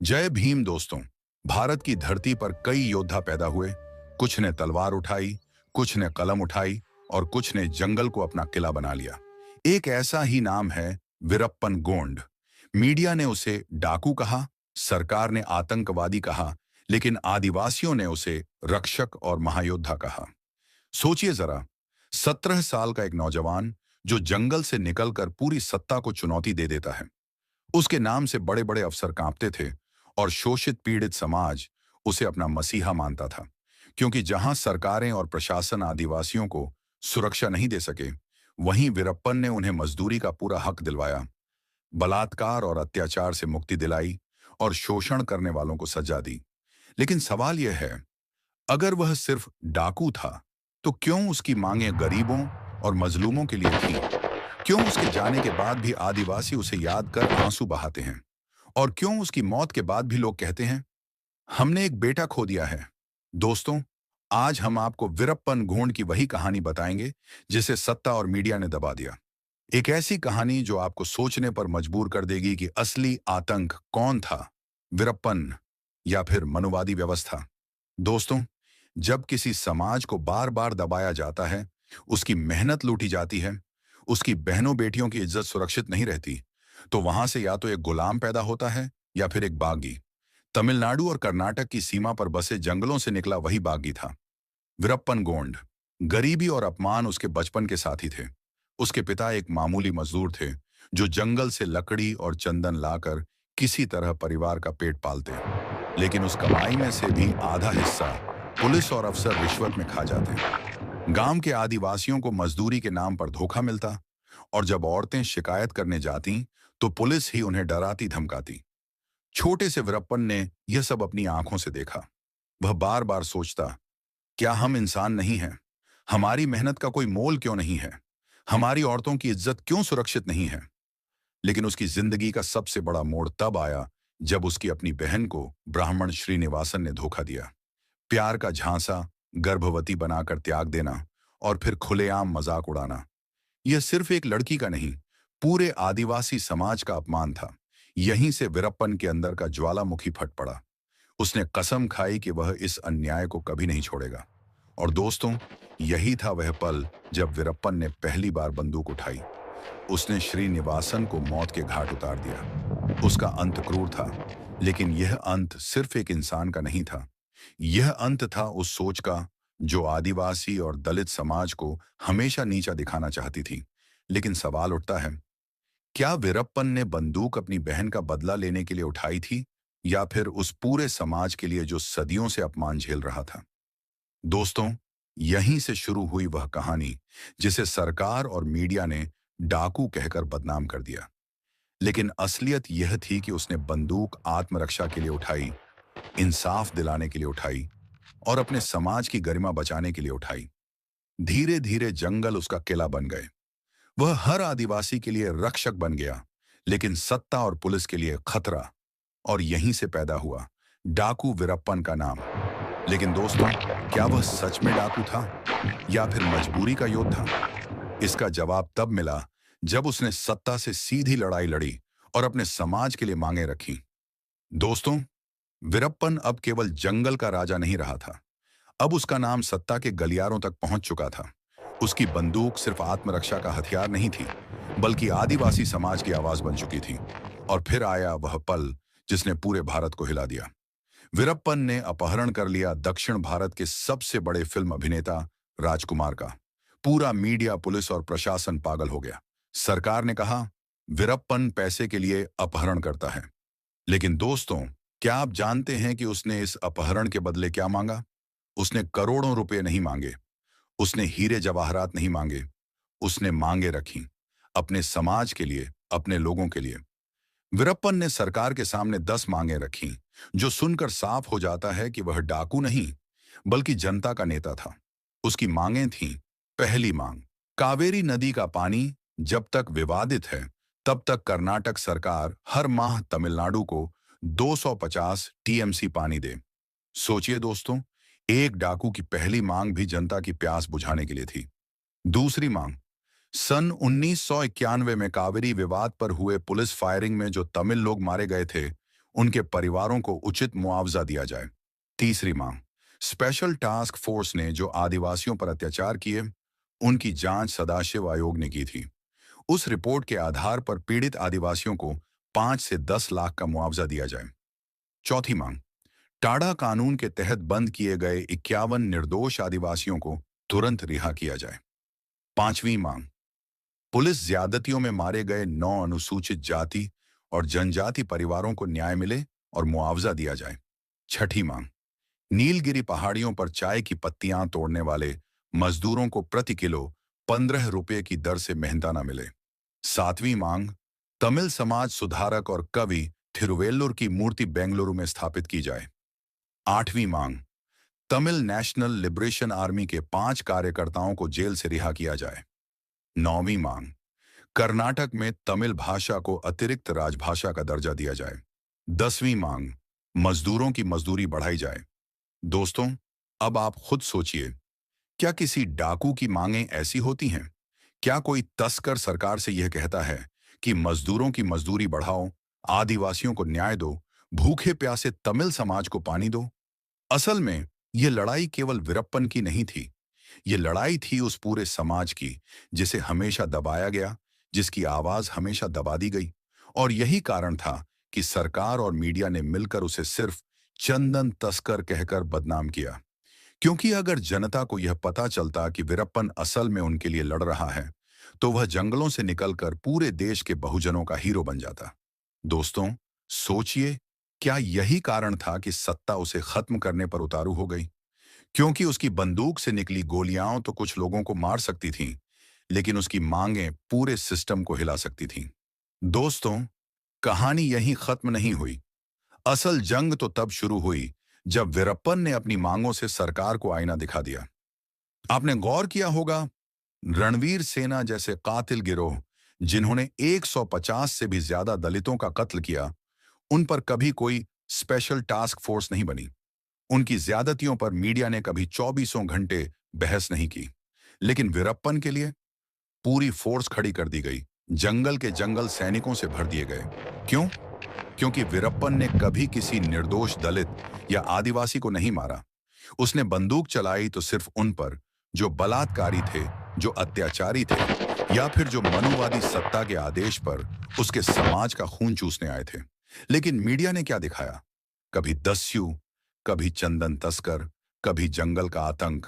जय भीम दोस्तों। भारत की धरती पर कई योद्धा पैदा हुए। कुछ ने तलवार उठाई, कुछ ने कलम उठाई और कुछ ने जंगल को अपना किला बना लिया। एक ऐसा ही नाम है वीरप्पन गोंड। मीडिया ने उसे डाकू कहा, सरकार ने आतंकवादी कहा, लेकिन आदिवासियों ने उसे रक्षक और महायोद्धा कहा। सोचिए जरा, 17 साल का एक नौजवान जो जंगल से निकलकर पूरी सत्ता को चुनौती दे देता है। उसके नाम से बड़े बड़े अफसर कांपते थे और शोषित पीड़ित समाज उसे अपना मसीहा मानता था। क्योंकि जहां सरकारें और प्रशासन आदिवासियों को सुरक्षा नहीं दे सके, वहीं वीरप्पन ने उन्हें मजदूरी का पूरा हक दिलवाया, बलात्कार और अत्याचार से मुक्ति दिलाई और शोषण करने वालों को सजा दी। लेकिन सवाल यह है, अगर वह सिर्फ डाकू था, तो क्यों उसकी मांगें गरीबों और मजलूमों के लिए थी? क्यों उसके जाने के बाद भी आदिवासी उसे याद कर आंसू बहाते हैं? और क्यों उसकी मौत के बाद भी लोग कहते हैं, हमने एक बेटा खो दिया है? दोस्तों, आज हम आपको वीरप्पन गोंड की वही कहानी बताएंगे जिसे सत्ता और मीडिया ने दबा दिया। एक ऐसी कहानी जो आपको सोचने पर मजबूर कर देगी कि असली आतंक कौन था, वीरप्पन या फिर मनुवादी व्यवस्था। दोस्तों, जब किसी समाज को बार बार दबाया जाता है, उसकी मेहनत लूटी जाती है, उसकी बहनों बेटियों की इज्जत सुरक्षित नहीं रहती, तो वहां से या तो एक गुलाम पैदा होता है या फिर एक बागी। तमिलनाडु और कर्नाटक की सीमा पर बसे जंगलों से निकला वही बागी था वीरप्पन गोंड। गरीबी और अपमान उसके बचपन के साथी थे। उसके पिता एक मामूली मजदूर थे जो जंगल से लकड़ी और चंदन लाकर किसी तरह परिवार का पेट पालते। लेकिन उस कमाई में से भी आधा हिस्सा पुलिस और अफसर रिश्वत में खा जाते। गांव के आदिवासियों को मजदूरी के नाम पर धोखा मिलता और जब औरतें शिकायत करने जाती तो पुलिस ही उन्हें डराती धमकाती। छोटे से वीरप्पन ने यह सब अपनी आंखों से देखा। वह बार बार सोचता, क्या हम इंसान नहीं हैं? हमारी मेहनत का कोई मोल क्यों नहीं है? हमारी औरतों की इज्जत क्यों सुरक्षित नहीं है? लेकिन उसकी जिंदगी का सबसे बड़ा मोड़ तब आया जब उसकी अपनी बहन को ब्राह्मण श्रीनिवासन ने धोखा दिया। प्यार का झांसा, गर्भवती बनाकर त्याग देना और फिर खुलेआम मजाक उड़ाना। यह सिर्फ एक लड़की का नहीं, पूरे आदिवासी समाज का अपमान था। यहीं से वीरप्पन के अंदर का ज्वालामुखी फट पड़ा। उसने कसम खाई कि वह इस अन्याय को कभी नहीं छोड़ेगा। और दोस्तों, यही था वह पल जब वीरप्पन ने पहली बार बंदूक उठाई। उसने श्रीनिवासन को मौत के घाट उतार दिया। उसका अंत क्रूर था, लेकिन यह अंत सिर्फ एक इंसान का नहीं था। यह अंत था उस सोच का जो आदिवासी और दलित समाज को हमेशा नीचा दिखाना चाहती थी। लेकिन सवाल उठता है, क्या वीरप्पन ने बंदूक अपनी बहन का बदला लेने के लिए उठाई थी, या फिर उस पूरे समाज के लिए जो सदियों से अपमान झेल रहा था? दोस्तों, यहीं से शुरू हुई वह कहानी जिसे सरकार और मीडिया ने डाकू कहकर बदनाम कर दिया। लेकिन असलियत यह थी कि उसने बंदूक आत्मरक्षा के लिए उठाई, इंसाफ दिलाने के लिए उठाई और अपने समाज की गरिमा बचाने के लिए उठाई। धीरे धीरे जंगल उसका किला बन गए। वह हर आदिवासी के लिए रक्षक बन गया, लेकिन सत्ता और पुलिस के लिए खतरा। और यहीं से पैदा हुआ डाकू वीरप्पन का नाम। लेकिन दोस्तों, क्या वह सच में डाकू था या फिर मजबूरी का योद्धा? इसका जवाब तब मिला जब उसने सत्ता से सीधी लड़ाई लड़ी और अपने समाज के लिए मांगे रखी। दोस्तों, वीरप्पन अब केवल जंगल का राजा नहीं रहा था। अब उसका नाम सत्ता के गलियारों तक पहुंच चुका था। उसकी बंदूक सिर्फ आत्मरक्षा का हथियार नहीं थी, बल्कि आदिवासी समाज की आवाज बन चुकी थी। और फिर आया वह पल जिसने पूरे भारत को हिला दिया। वीरप्पन ने अपहरण कर लिया दक्षिण भारत के सबसे बड़े फिल्म अभिनेता राजकुमार का। पूरा मीडिया, पुलिस और प्रशासन पागल हो गया। सरकार ने कहा, वीरप्पन पैसे के लिए अपहरण करता है। लेकिन दोस्तों, क्या आप जानते हैं कि उसने इस अपहरण के बदले क्या मांगा? उसने करोड़ों रुपए नहीं मांगे, उसने हीरे जवाहरात नहीं मांगे, उसने मांगे रखी अपने समाज के लिए, अपने लोगों के लिए। वीरप्पन ने सरकार के सामने 10 मांगे रखी, जो सुनकर साफ हो जाता है कि वह डाकू नहीं, बल्कि जनता का नेता था। उसकी मांगें थीं। पहली मांग, कावेरी नदी का पानी जब तक विवादित है, तब तक कर्नाटक सरकार हर माह तमिलनाडु को 250 टीएमसी पानी दे। सोचिए दोस्तों, एक डाकू की पहली मांग भी जनता की प्यास बुझाने के लिए थी। दूसरी मांग, सन 1991 में कावेरी विवाद पर हुए पुलिस फायरिंग में जो तमिल लोग मारे गए थे, उनके परिवारों को उचित मुआवजा दिया जाए। तीसरी मांग, स्पेशल टास्क फोर्स ने जो आदिवासियों पर अत्याचार किए, उनकी जांच सदाशिव आयोग ने की थी। उस रिपोर्ट के आधार पर पीड़ित आदिवासियों को 5 से 10 लाख का मुआवजा दिया जाए। चौथी मांग, टाडा कानून के तहत बंद किए गए 51 निर्दोष आदिवासियों को तुरंत रिहा किया जाए। पांचवी मांग, पुलिस ज्यादतियों में मारे गए 9 अनुसूचित जाति और जनजाति परिवारों को न्याय मिले और मुआवजा दिया जाए। छठी मांग, नीलगिरी पहाड़ियों पर चाय की पत्तियां तोड़ने वाले मजदूरों को प्रति किलो 15 रुपये की दर से मेहनताना मिले। सातवीं मांग, तमिल समाज सुधारक और कवि थिरुवेल्लुर की मूर्ति बेंगलुरु में स्थापित की जाए। आठवीं मांग, तमिल नेशनल लिबरेशन आर्मी के 5 कार्यकर्ताओं को जेल से रिहा किया जाए। नौवीं मांग, कर्नाटक में तमिल भाषा को अतिरिक्त राजभाषा का दर्जा दिया जाए। 10वीं मांग, मजदूरों की मजदूरी बढ़ाई जाए। दोस्तों, अब आप खुद सोचिए, क्या किसी डाकू की मांगें ऐसी होती हैं? क्या कोई तस्कर सरकार से यह कहता है कि मजदूरों की मजदूरी बढ़ाओ, आदिवासियों को न्याय दो, भूखे प्यासे तमिल समाज को पानी दो? असल में यह लड़ाई केवल वीरप्पन की नहीं थी। ये लड़ाई थी उस पूरे समाज की जिसे हमेशा दबाया गया, जिसकी आवाज हमेशा दबा दी गई। और यही कारण था कि सरकार और मीडिया ने मिलकर उसे सिर्फ चंदन तस्कर कहकर बदनाम किया। क्योंकि अगर जनता को यह पता चलता कि वीरप्पन असल में उनके लिए लड़ रहा है, तो वह जंगलों से निकलकर पूरे देश के बहुजनों का हीरो बन जाता। दोस्तों, सोचिए, क्या यही कारण था कि सत्ता उसे खत्म करने पर उतारू हो गई? क्योंकि उसकी बंदूक से निकली गोलियां तो कुछ लोगों को मार सकती थीं, लेकिन उसकी मांगें पूरे सिस्टम को हिला सकती थीं। दोस्तों, कहानी यहीं खत्म नहीं हुई। असल जंग तो तब शुरू हुई जब वीरप्पन ने अपनी मांगों से सरकार को आईना दिखा दिया। आपने गौर किया होगा, रणवीर सेना जैसे कातिल गिरोह, जिन्होंने 150 से भी ज्यादा दलितों का कत्ल किया, उन पर कभी कोई स्पेशल टास्क फोर्स नहीं बनी। उनकी ज्यादतियों पर मीडिया ने कभी 24 घंटे बहस नहीं की। लेकिन वीरप्पन के लिए पूरी फोर्स खड़ी कर दी गई। जंगल के जंगल सैनिकों से भर दिए गए। क्यों? क्योंकि वीरप्पन ने कभी किसी निर्दोष दलित या आदिवासी को नहीं मारा। उसने बंदूक चलाई तो सिर्फ उन पर जो बलात्कारी थे, जो अत्याचारी थे, या फिर जो मनुवादी सत्ता के आदेश पर उसके समाज का खून चूसने आए थे। लेकिन मीडिया ने क्या दिखाया? कभी दस्यु, कभी चंदन तस्कर, कभी जंगल का आतंक।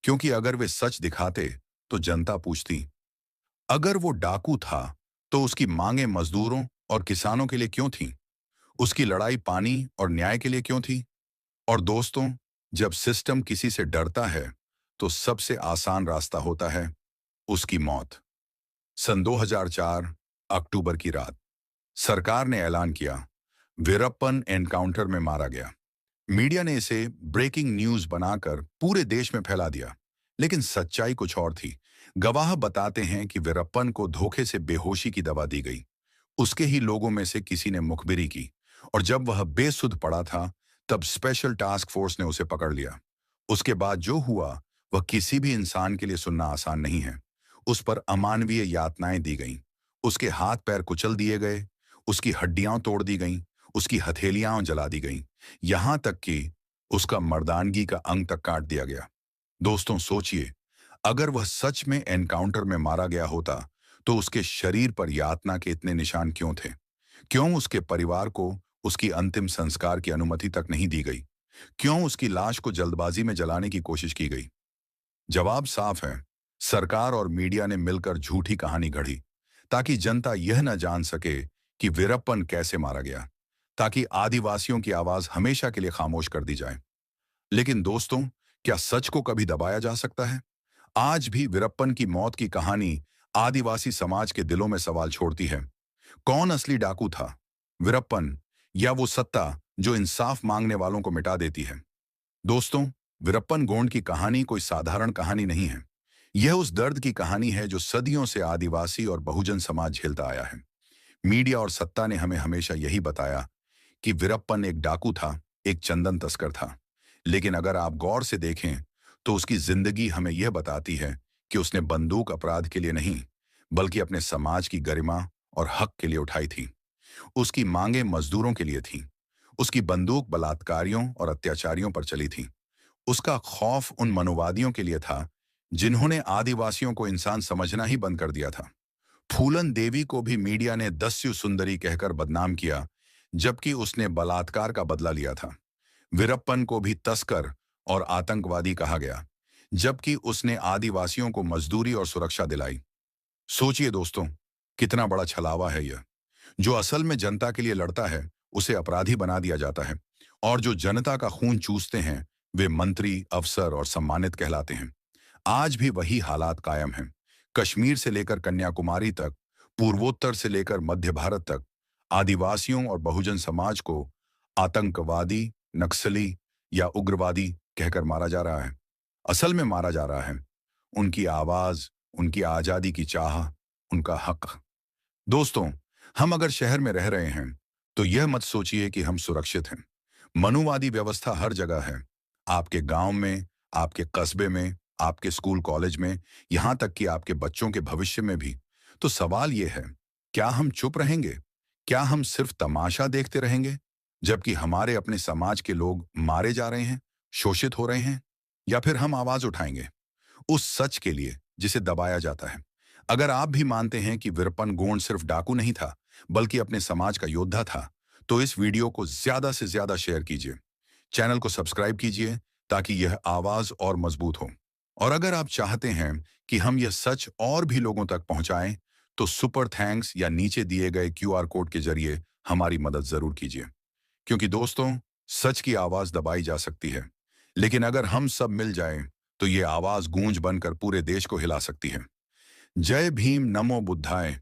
क्योंकि अगर वे सच दिखाते तो जनता पूछती, अगर वो डाकू था तो उसकी मांगें मजदूरों और किसानों के लिए क्यों थीं? उसकी लड़ाई पानी और न्याय के लिए क्यों थी? और दोस्तों, जब सिस्टम किसी से डरता है तो सबसे आसान रास्ता होता है उसकी मौत। सन 2004 अक्टूबर की रात सरकार ने ऐलान किया, वीरप्पन एनकाउंटर में मारा गया। मीडिया ने इसे ब्रेकिंग न्यूज बनाकर पूरे देश में फैला दिया। लेकिन सच्चाई कुछ और थी। गवाह बताते हैं कि वीरप्पन को धोखे से बेहोशी की दवा दी गई। उसके ही लोगों में से किसी ने मुखबिरी की, और जब वह बेसुध पड़ा था, तब स्पेशल टास्क फोर्स ने उसे पकड़ लिया। उसके बाद जो हुआ वह किसी भी इंसान के लिए सुनना आसान नहीं है। उस पर अमानवीय यातनाएं दी गईं, उसके हाथ पैर कुचल दिए गए, उसकी हड्डियां तोड़ दी गईं, उसकी हथेलियां जला दी गईं, यहां तक कि उसका मर्दानगी का अंग तक काट दिया गया। दोस्तों, सोचिए, अगर वह सच में एनकाउंटर में मारा गया होता तो उसके शरीर पर यातना के इतने निशान क्यों थे? क्यों उसके परिवार को उसकी अंतिम संस्कार की अनुमति तक नहीं दी गई? क्यों उसकी लाश को जल्दबाजी में जलाने की कोशिश की गई? जवाब साफ है। सरकार और मीडिया ने मिलकर झूठी कहानी गढ़ी, ताकि जनता यह न जान सके कि वीरप्पन कैसे मारा गया, ताकि आदिवासियों की आवाज हमेशा के लिए खामोश कर दी जाए। लेकिन दोस्तों, क्या सच को कभी दबाया जा सकता है? आज भी वीरप्पन की मौत की कहानी आदिवासी समाज के दिलों में सवाल छोड़ती है। कौन असली डाकू था, वीरप्पन या वो सत्ता जो इंसाफ मांगने वालों को मिटा देती है? दोस्तों, वीरप्पन गोंड की कहानी कोई साधारण कहानी नहीं है। यह उस दर्द की कहानी है जो सदियों से आदिवासी और बहुजन समाज झेलता आया है। मीडिया और सत्ता ने हमें हमेशा यही बताया कि वीरप्पन एक डाकू था, एक चंदन तस्कर था। लेकिन अगर आप गौर से देखें तो उसकी जिंदगी हमें यह बताती है कि उसने बंदूक अपराध के लिए नहीं, बल्कि अपने समाज की गरिमा और हक के लिए उठाई थी। उसकी मांगें मजदूरों के लिए थीं। उसकी बंदूक बलात्कारियों और अत्याचारियों पर चली थी। उसका खौफ उन मनुवादियों के लिए था जिन्होंने आदिवासियों को इंसान समझना ही बंद कर दिया था। फूलन देवी को भी मीडिया ने दस्यु सुंदरी कहकर बदनाम किया, जबकि उसने बलात्कार का बदला लिया था। वीरप्पन को भी तस्कर और आतंकवादी कहा गया, जबकि उसने आदिवासियों को मजदूरी और सुरक्षा दिलाई। सोचिए दोस्तों, कितना बड़ा छलावा है यह। जो असल में जनता के लिए लड़ता है, उसे अपराधी बना दिया जाता है, और जो जनता का खून चूसते हैं, वे मंत्री, अफसर और सम्मानित कहलाते हैं। आज भी वही हालात कायम हैं। कश्मीर से लेकर कन्याकुमारी तक, पूर्वोत्तर से लेकर मध्य भारत तक, आदिवासियों और बहुजन समाज को आतंकवादी, नक्सली या उग्रवादी कहकर मारा जा रहा है। असल में मारा जा रहा है उनकी आवाज, उनकी आजादी की चाह, उनका हक। दोस्तों, हम अगर शहर में रह रहे हैं, तो यह मत सोचिए कि हम सुरक्षित हैं। मनुवादी व्यवस्था हर जगह है। आपके गांव में, आपके कस्बे में, आपके स्कूल कॉलेज में, यहां तक कि आपके बच्चों के भविष्य में भी। तो सवाल यह है, क्या हम चुप रहेंगे? क्या हम सिर्फ तमाशा देखते रहेंगे जबकि हमारे अपने समाज के लोग मारे जा रहे हैं, शोषित हो रहे हैं? या फिर हम आवाज उठाएंगे उस सच के लिए जिसे दबाया जाता है? अगर आप भी मानते हैं कि वीरप्पन गोंड सिर्फ डाकू नहीं था, बल्कि अपने समाज का योद्धा था, तो इस वीडियो को ज्यादा से ज्यादा शेयर कीजिए। चैनल को सब्सक्राइब कीजिए ताकि यह आवाज और मजबूत हो। और अगर आप चाहते हैं कि हम यह सच और भी लोगों तक पहुंचाएं, तो सुपर थैंक्स या नीचे दिए गए क्यूआर कोड के जरिए हमारी मदद जरूर कीजिए। क्योंकि दोस्तों, सच की आवाज दबाई जा सकती है, लेकिन अगर हम सब मिल जाएं, तो ये आवाज गूंज बनकर पूरे देश को हिला सकती है। जय भीम, नमो बुद्धाय।